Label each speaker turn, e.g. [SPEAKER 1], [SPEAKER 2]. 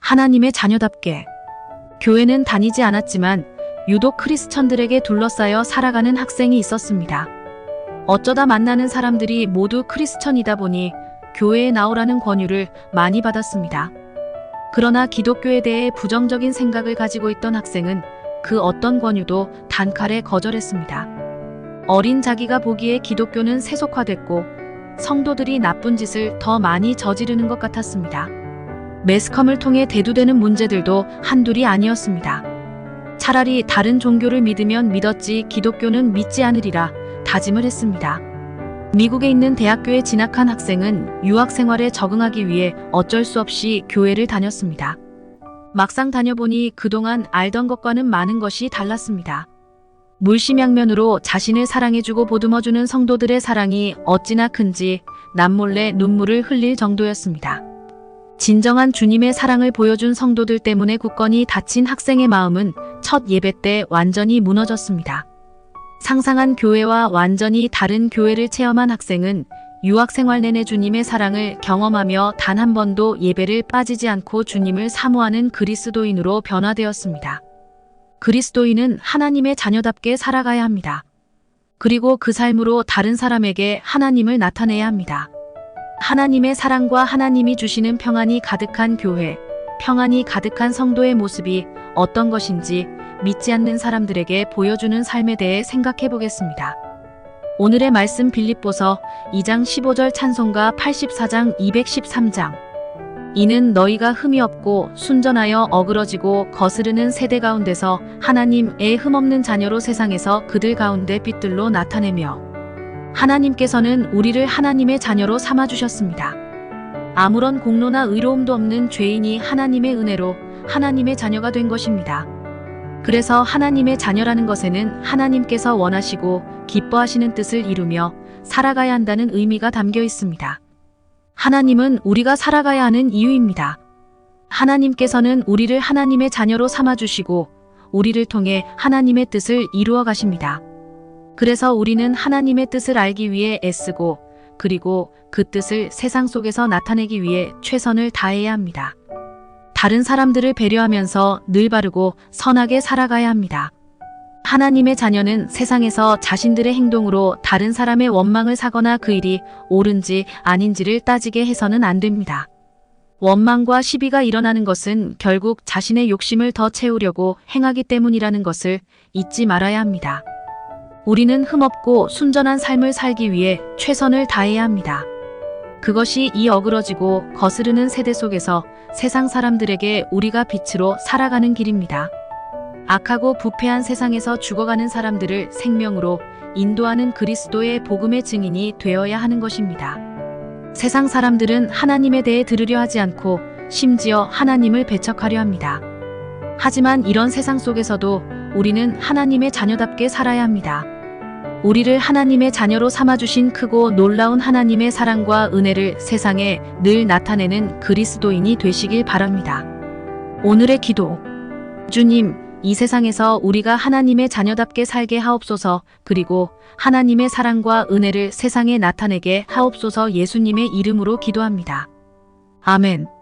[SPEAKER 1] 하나님의 자녀답게. 교회는 다니지 않았지만 유독 크리스천들에게 둘러싸여 살아가는 학생이 있었습니다. 어쩌다 만나는 사람들이 모두 크리스천이다 보니 교회에 나오라는 권유를 많이 받았습니다. 그러나 기독교에 대해 부정적인 생각을 가지고 있던 학생은 그 어떤 권유도 단칼에 거절했습니다. 어린 자기가 보기에 기독교는 세속화됐고 성도들이 나쁜 짓을 더 많이 저지르는 것 같았습니다. 매스컴을 통해 대두되는 문제들도 한둘이 아니었습니다. 차라리 다른 종교를 믿으면 믿었지 기독교는 믿지 않으리라 다짐을 했습니다. 미국에 있는 대학교에 진학한 학생은 유학 생활에 적응하기 위해 어쩔 수 없이 교회를 다녔습니다. 막상 다녀보니 그동안 알던 것과는 많은 것이 달랐습니다. 물심양면으로 자신을 사랑해주고 보듬어주는 성도들의 사랑이 어찌나 큰지 남몰래 눈물을 흘릴 정도였습니다. 진정한 주님의 사랑을 보여준 성도들 때문에 굳건히 닫힌 학생의 마음은 첫 예배 때 완전히 무너졌습니다. 상상한 교회와 완전히 다른 교회를 체험한 학생은 유학 생활 내내 주님의 사랑을 경험하며 단 한 번도 예배를 빠지지 않고 주님을 사모하는 그리스도인으로 변화되었습니다. 그리스도인은 하나님의 자녀답게 살아가야 합니다. 그리고 그 삶으로 다른 사람에게 하나님을 나타내야 합니다. 하나님의 사랑과 하나님이 주시는 평안이 가득한 교회, 평안이 가득한 성도의 모습이 어떤 것인지 믿지 않는 사람들에게 보여주는 삶에 대해 생각해 보겠습니다. 오늘의 말씀 빌립보서 2장 15절 찬송가 84장 213장. 이는 너희가 흠이 없고 순전하여 어그러지고 거스르는 세대 가운데서 하나님의 흠없는 자녀로 세상에서 그들 가운데 빛들로 나타내며 하나님께서는 우리를 하나님의 자녀로 삼아주셨습니다. 아무런 공로나 의로움도 없는 죄인이 하나님의 은혜로 하나님의 자녀가 된 것입니다. 그래서 하나님의 자녀라는 것에는 하나님께서 원하시고 기뻐하시는 뜻을 이루며 살아가야 한다는 의미가 담겨 있습니다. 하나님은 우리가 살아가야 하는 이유입니다. 하나님께서는 우리를 하나님의 자녀로 삼아주시고 우리를 통해 하나님의 뜻을 이루어 가십니다. 그래서 우리는 하나님의 뜻을 알기 위해 애쓰고 그리고 그 뜻을 세상 속에서 나타내기 위해 최선을 다해야 합니다. 다른 사람들을 배려하면서 늘 바르고 선하게 살아가야 합니다. 하나님의 자녀는 세상에서 자신들의 행동으로 다른 사람의 원망을 사거나 그 일이 옳은지 아닌지를 따지게 해서는 안 됩니다. 원망과 시비가 일어나는 것은 결국 자신의 욕심을 더 채우려고 행하기 때문이라는 것을 잊지 말아야 합니다. 우리는 흠없고 순전한 삶을 살기 위해 최선을 다해야 합니다. 그것이 이 어그러지고 거스르는 세대 속에서 세상 사람들에게 우리가 빛으로 살아가는 길입니다. 악하고 부패한 세상에서 죽어가는 사람들을 생명으로 인도하는 그리스도의 복음의 증인이 되어야 하는 것입니다. 세상 사람들은 하나님에 대해 들으려 하지 않고 심지어 하나님을 배척하려 합니다. 하지만 이런 세상 속에서도 우리는 하나님의 자녀답게 살아야 합니다. 우리를 하나님의 자녀로 삼아주신 크고 놀라운 하나님의 사랑과 은혜를 세상에 늘 나타내는 그리스도인이 되시길 바랍니다. 오늘의 기도. 주님, 이 세상에서 우리가 하나님의 자녀답게 살게 하옵소서. 그리고 하나님의 사랑과 은혜를 세상에 나타내게 하옵소서. 예수님의 이름으로 기도합니다. 아멘.